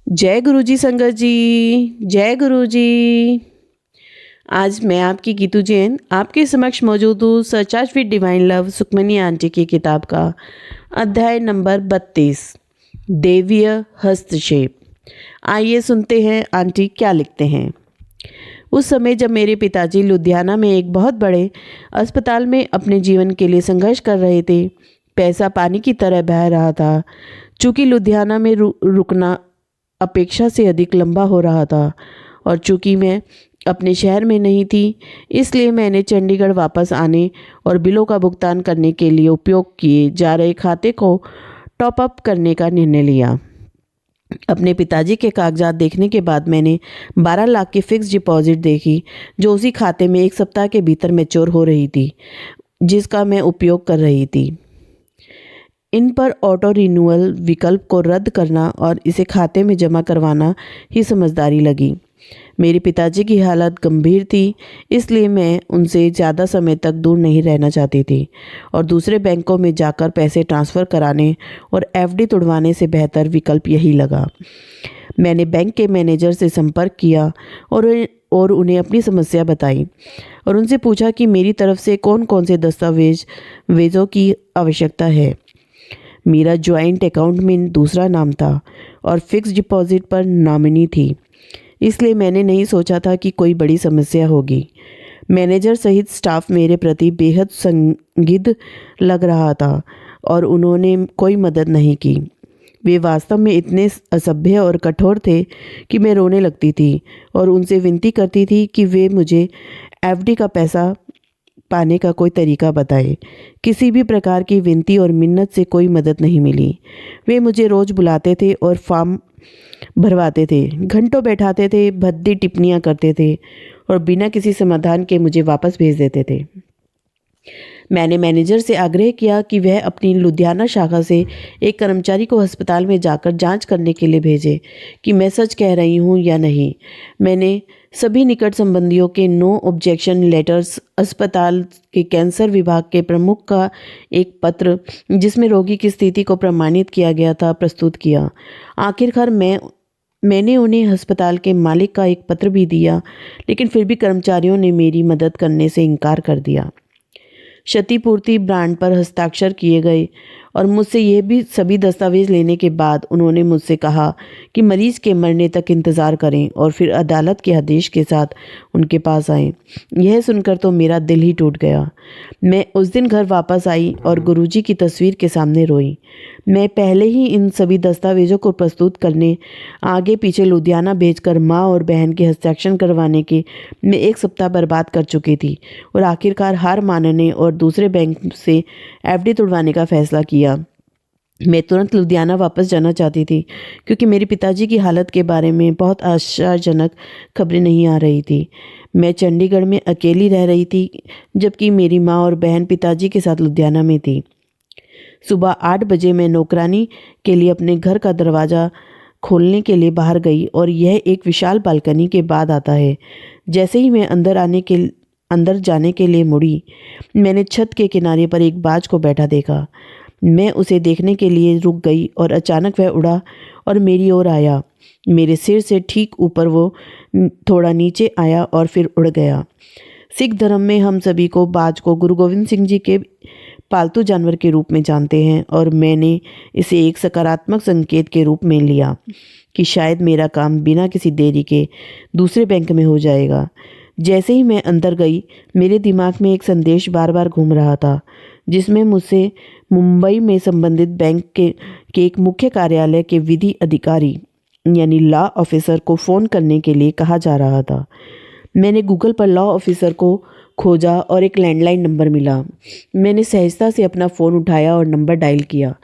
जय गुरु जी संगत जी। जय गुरु जी। आज मैं आपकी गीतू जैन आपके समक्ष मौजूद हूँ search with divine love Sukhmani aunty की किताब का अध्याय नंबर 32 देवीय हस्तक्षेप। आइए सुनते हैं आंटी क्या लिखते हैं। उस समय जब मेरे पिताजी लुधियाना में एक बहुत बड़े अस्पताल में अपने जीवन के लिए संघर्ष कर रहे थे, पैसा पानी की तरह बह रहा था। चूँकि लुधियाना में रुकना अपेक्षा से अधिक लंबा हो रहा था और चूंकि मैं अपने शहर में नहीं थी, इसलिए मैंने चंडीगढ़ वापस आने और बिलों का भुगतान करने के लिए उपयोग किए जा रहे खाते को टॉप अप करने का निर्णय लिया। अपने पिताजी के कागजात देखने के बाद मैंने 12 लाख की फिक्स डिपॉजिट देखी, जो उसी खाते में एक सप्ताह के भीतर मैच्योर हो रही थी, जिसका मैं उपयोग कर रही थी। इन पर ऑटो रिन्यूअल विकल्प को रद्द करना और इसे खाते में जमा करवाना ही समझदारी लगी। मेरे पिताजी की हालत गंभीर थी, इसलिए मैं उनसे ज़्यादा समय तक दूर नहीं रहना चाहती थी और दूसरे बैंकों में जाकर पैसे ट्रांसफ़र कराने और एफडी तुड़वाने से बेहतर विकल्प यही लगा। मैंने बैंक के मैनेजर से संपर्क किया और उन्हें अपनी समस्या बताई और उनसे पूछा कि मेरी तरफ से कौन कौन से दस्तावेज़ों की आवश्यकता है। मेरा ज्वाइंट अकाउंट में दूसरा नाम था और फिक्स डिपॉजिट पर नॉमिनी थी, इसलिए मैंने नहीं सोचा था कि कोई बड़ी समस्या होगी। मैनेजर सहित स्टाफ मेरे प्रति बेहद संदिग्ध लग रहा था और उन्होंने कोई मदद नहीं की। वे वास्तव में इतने असभ्य और कठोर थे कि मैं रोने लगती थी और उनसे विनती करती थी कि वे मुझे एफडी का पैसा पाने का कोई तरीका बताए। किसी भी प्रकार की विनती और मिन्नत से कोई मदद नहीं मिली। वे मुझे रोज़ बुलाते थे और फॉर्म भरवाते थे, घंटों बैठाते थे, भद्दी टिप्पणियाँ करते थे और बिना किसी समाधान के मुझे वापस भेज देते थे। मैंने मैनेजर से आग्रह किया कि वह अपनी लुधियाना शाखा से एक कर्मचारी को अस्पताल में जाकर जांच करने के लिए भेजे कि मैं सच कह रही हूँ या नहीं। मैंने सभी निकट संबंधियों के नो ऑब्जेक्शन लेटर्स, अस्पताल के कैंसर विभाग के प्रमुख का एक पत्र जिसमें रोगी की स्थिति को प्रमाणित किया गया था, प्रस्तुत किया। आखिरकार मैंने उन्हें अस्पताल के मालिक का एक पत्र भी दिया, लेकिन फिर भी कर्मचारियों ने मेरी मदद करने से इनकार कर दिया। क्षतिपूर्ति ब्रांड पर हस्ताक्षर किए गए और मुझसे ये भी सभी दस्तावेज लेने के बाद उन्होंने मुझसे कहा कि मरीज के मरने तक इंतज़ार करें और फिर अदालत के आदेश के साथ उनके पास आएं। यह सुनकर तो मेरा दिल ही टूट गया। मैं उस दिन घर वापस आई और गुरुजी की तस्वीर के सामने रोई। मैं पहले ही इन सभी दस्तावेजों को प्रस्तुत करने आगे पीछे लुधियाना भेजकर माँ और बहन के हस्ताक्षर करवाने के मैं एक सप्ताह बर्बाद कर चुकी थी और आखिरकार हार मानने और दूसरे बैंक से एफडी तुड़वाने का फैसला किया। मैं तुरंत लुधियाना वापस जाना चाहती थी क्योंकि मेरे पिताजी की हालत के बारे में बहुत आशाजनक खबरें नहीं आ रही थी। मैं चंडीगढ़ में अकेली रह रही थी, जबकि मेरी माँ और बहन पिताजी के साथ लुधियाना में थी। सुबह 8 बजे मैं नौकरानी के लिए अपने घर का दरवाज़ा खोलने के लिए बाहर गई और यह एक विशाल बालकनी के बाद आता है। जैसे ही मैं अंदर जाने के लिए मुड़ी, मैंने छत के किनारे पर एक बाज को बैठा देखा। मैं उसे देखने के लिए रुक गई और अचानक वह उड़ा और मेरी ओर आया। मेरे सिर से ठीक ऊपर वो थोड़ा नीचे आया और फिर उड़ गया। सिख धर्म में हम सभी को बाज को गुरु गोविंद सिंह जी के पालतू जानवर के रूप में जानते हैं और मैंने इसे एक सकारात्मक संकेत के रूप में लिया कि शायद मेरा काम बिना किसी देरी के दूसरे बैंक में हो जाएगा। जैसे ही मैं अंदर गई, मेरे दिमाग में एक संदेश बार बार घूम रहा था, जिसमें मुझसे मुंबई में संबंधित बैंक के एक मुख्य कार्यालय के विधि अधिकारी यानी लॉ ऑफिसर को फ़ोन करने के लिए कहा जा रहा था। मैंने गूगल पर लॉ ऑफिसर को खोजा और एक लैंडलाइन नंबर मिला। मैंने सहजता से अपना फ़ोन उठाया और नंबर डायल किया।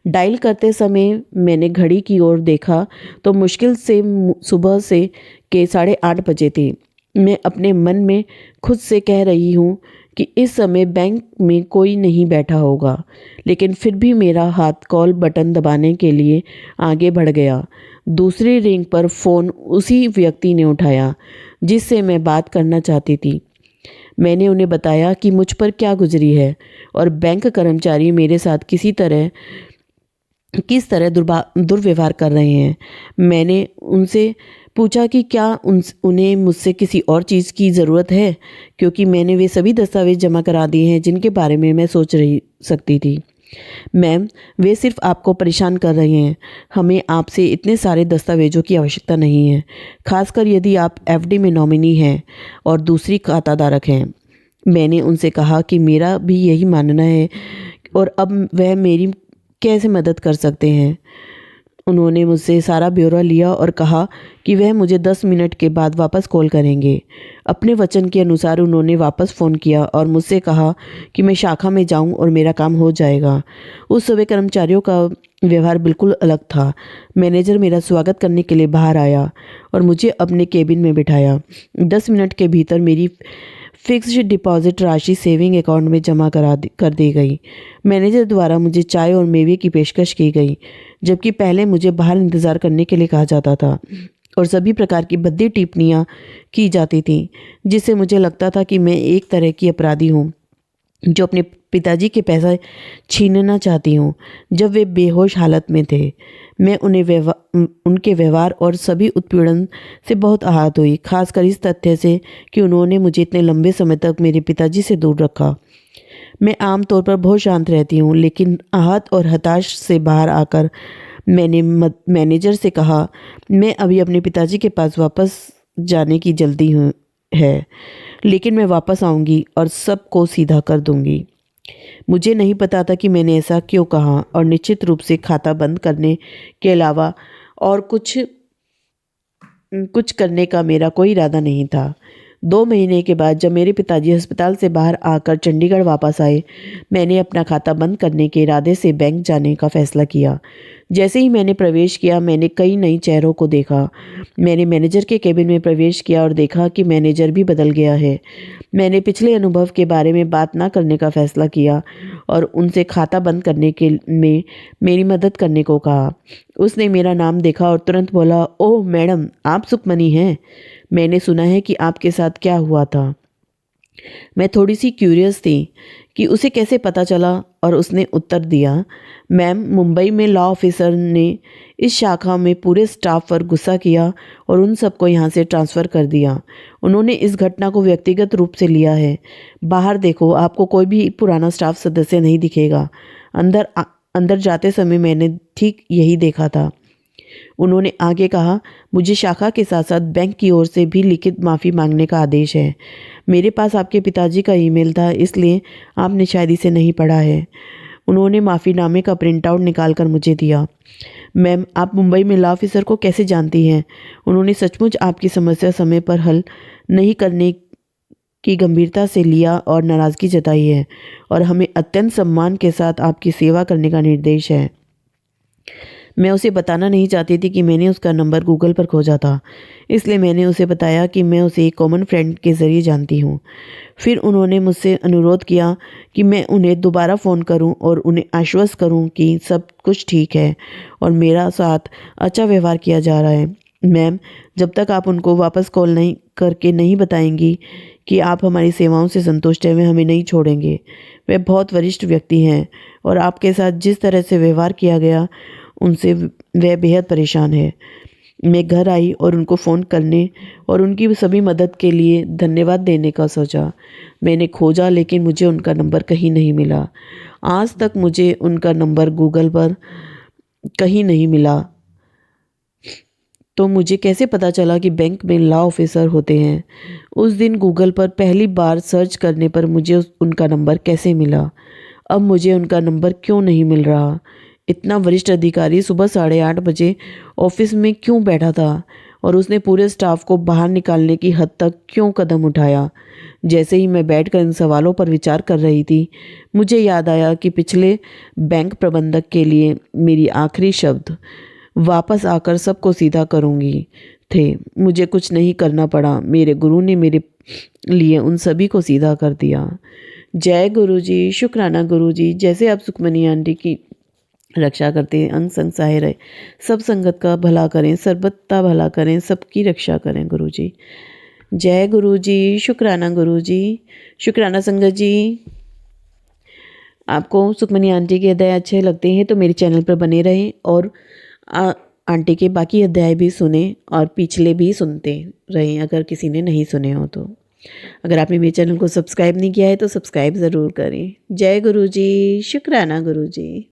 डायल करते समय मैंने घड़ी की ओर देखा तो मुश्किल से सुबह से के 8:30 बजे थे। मैं अपने मन में खुद से कह रही हूँ कि इस समय बैंक में कोई नहीं बैठा होगा, लेकिन फिर भी मेरा हाथ कॉल बटन दबाने के लिए आगे बढ़ गया। दूसरी रिंग पर फ़ोन उसी व्यक्ति ने उठाया जिससे मैं बात करना चाहती थी। मैंने उन्हें बताया कि मुझ पर क्या गुजरी है और बैंक कर्मचारी मेरे साथ किसी तरह किस तरह दुर्व्यवहार कर रहे हैं। मैंने उनसे पूछा कि क्या उन्हें मुझसे किसी और चीज़ की ज़रूरत है, क्योंकि मैंने वे सभी दस्तावेज़ जमा करा दिए हैं जिनके बारे में मैं सोच रही सकती थी। मैम, वे सिर्फ आपको परेशान कर रहे हैं। हमें आपसे इतने सारे दस्तावेज़ों की आवश्यकता नहीं है, खासकर यदि आप एफडी में नॉमिनी हैं और दूसरी खाताधारक हैं। मैंने उनसे कहा कि मेरा भी यही मानना है और अब वह मेरी कैसे मदद कर सकते हैं। उन्होंने मुझसे सारा ब्यौरा लिया और कहा कि वह मुझे 10 मिनट के बाद वापस कॉल करेंगे। अपने वचन के अनुसार उन्होंने वापस फ़ोन किया और मुझसे कहा कि मैं शाखा में जाऊं और मेरा काम हो जाएगा। उस सुबह कर्मचारियों का व्यवहार बिल्कुल अलग था। मैनेजर मेरा स्वागत करने के लिए बाहर आया और मुझे अपने केबिन में बिठाया। 10 मिनट के भीतर मेरी फिक्स्ड डिपॉजिट राशि सेविंग अकाउंट में जमा कर दी गई। मैनेजर द्वारा मुझे चाय और मेवे की पेशकश की गई, जबकि पहले मुझे बाहर इंतज़ार करने के लिए कहा जाता था और सभी प्रकार की भद्दी टिप्पणियाँ की जाती थीं, जिससे मुझे लगता था कि मैं एक तरह की अपराधी हूँ जो अपने पिताजी के पैसा छीनना चाहती हूँ। जब वे बेहोश हालत में थे, मैं उनके व्यवहार और सभी उत्पीड़न से बहुत आहत हुई, खासकर इस तथ्य से कि उन्होंने मुझे इतने लंबे समय तक मेरे पिताजी से दूर रखा। मैं आमतौर पर बहुत शांत रहती हूँ, लेकिन आहत और हताश से बाहर आकर मैंने मैनेजर से कहा, मैं अभी अपने पिताजी के पास वापस जाने की जल्दी है, लेकिन मैं वापस आऊँगी और सबको सीधा कर दूँगी। मुझे नहीं पता था कि मैंने ऐसा क्यों कहा और निश्चित रूप से खाता बंद करने के अलावा और कुछ करने का मेरा कोई इरादा नहीं था। 2 महीने के बाद जब मेरे पिताजी अस्पताल से बाहर आकर चंडीगढ़ वापस आए, मैंने अपना खाता बंद करने के इरादे से बैंक जाने का फैसला किया। जैसे ही मैंने प्रवेश किया, मैंने कई नई चेहरों को देखा। मैंने मैनेजर के केबिन में प्रवेश किया और देखा कि मैनेजर भी बदल गया है। मैंने पिछले अनुभव के बारे में बात ना करने का फैसला किया और उनसे खाता बंद करने के में मेरी मदद करने को कहा। उसने मेरा नाम देखा और तुरंत बोला, ओह मैडम, आप सुखमनी हैं। मैंने सुना है कि आपके साथ क्या हुआ था। मैं थोड़ी सी क्यूरियस थी कि उसे कैसे पता चला और उसने उत्तर दिया, मैम, मुंबई में लॉ ऑफिसर ने इस शाखा में पूरे स्टाफ पर गुस्सा किया और उन सबको यहाँ से ट्रांसफ़र कर दिया। उन्होंने इस घटना को व्यक्तिगत रूप से लिया है। बाहर देखो, आपको कोई भी पुराना स्टाफ सदस्य नहीं दिखेगा। अंदर जाते समय मैंने ठीक यही देखा था। उन्होंने आगे कहा, मुझे शाखा के साथ साथ बैंक की ओर से भी लिखित माफ़ी मांगने का आदेश है। मेरे पास आपके पिताजी का ईमेल था, इसलिए आपने शायद इसे नहीं पढ़ा है। उन्होंने माफ़ीनामे का प्रिंट आउट निकाल कर मुझे दिया। मैम, आप मुंबई में लॉ ऑफिसर को कैसे जानती हैं? उन्होंने सचमुच आपकी समस्या समय पर हल नहीं करने की गंभीरता से लिया और नाराज़गी जताई है और हमें अत्यंत सम्मान के साथ आपकी सेवा करने का निर्देश है। मैं उसे बताना नहीं चाहती थी कि मैंने उसका नंबर गूगल पर खोजा था, इसलिए मैंने उसे बताया कि मैं उसे एक कॉमन फ्रेंड के ज़रिए जानती हूँ। फिर उन्होंने मुझसे अनुरोध किया कि मैं उन्हें दोबारा फ़ोन करूं और उन्हें आश्वस्त करूं कि सब कुछ ठीक है और मेरा साथ अच्छा व्यवहार किया जा रहा है। मैम, जब तक आप उनको वापस कॉल नहीं करके नहीं बताएंगी कि आप हमारी सेवाओं से संतुष्ट हैं, वे हमें नहीं छोड़ेंगे। वे बहुत वरिष्ठ व्यक्ति हैं और आपके साथ जिस तरह से व्यवहार किया गया, उनसे वह बेहद परेशान है। मैं घर आई और उनको फ़ोन करने और उनकी सभी मदद के लिए धन्यवाद देने का सोचा। मैंने खोजा, लेकिन मुझे उनका नंबर कहीं नहीं मिला। आज तक मुझे उनका नंबर गूगल पर कहीं नहीं मिला, तो मुझे कैसे पता चला कि बैंक में लॉ ऑफिसर होते हैं? उस दिन गूगल पर पहली बार सर्च करने पर मुझे उनका नंबर कैसे मिला? अब मुझे उनका नंबर क्यों नहीं मिल रहा? इतना वरिष्ठ अधिकारी सुबह 8:30 बजे ऑफिस में क्यों बैठा था और उसने पूरे स्टाफ को बाहर निकालने की हद तक क्यों कदम उठाया? जैसे ही मैं बैठकर इन सवालों पर विचार कर रही थी, मुझे याद आया कि पिछले बैंक प्रबंधक के लिए मेरी आखिरी शब्द वापस आकर सबको सीधा करूँगी थे। मुझे कुछ नहीं करना पड़ा, मेरे गुरु ने मेरे लिए उन सभी को सीधा कर दिया। जय गुरु जी, शुक्राना गुरु जी। जैसे आप सुखमनी आंटी की रक्षा करते हैं, अंग संग सहाय रहे, सब संगत का भला करें, सर्वथा भला करें, सबकी रक्षा करें गुरु जी। जय गुरु जी, शुक्राना गुरु जी, शुक्राना संगत जी। आपको सुखमनी आंटी के अध्याय अच्छे लगते हैं तो मेरे चैनल पर बने रहें और आंटी के बाकी अध्याय भी सुने और पिछले भी सुनते रहें अगर किसी ने नहीं सुने हो तो। अगर आपने मेरे चैनल को सब्सक्राइब नहीं किया है तो सब्सक्राइब ज़रूर करें। जय गुरु जी, शुक्राना गुरु जी।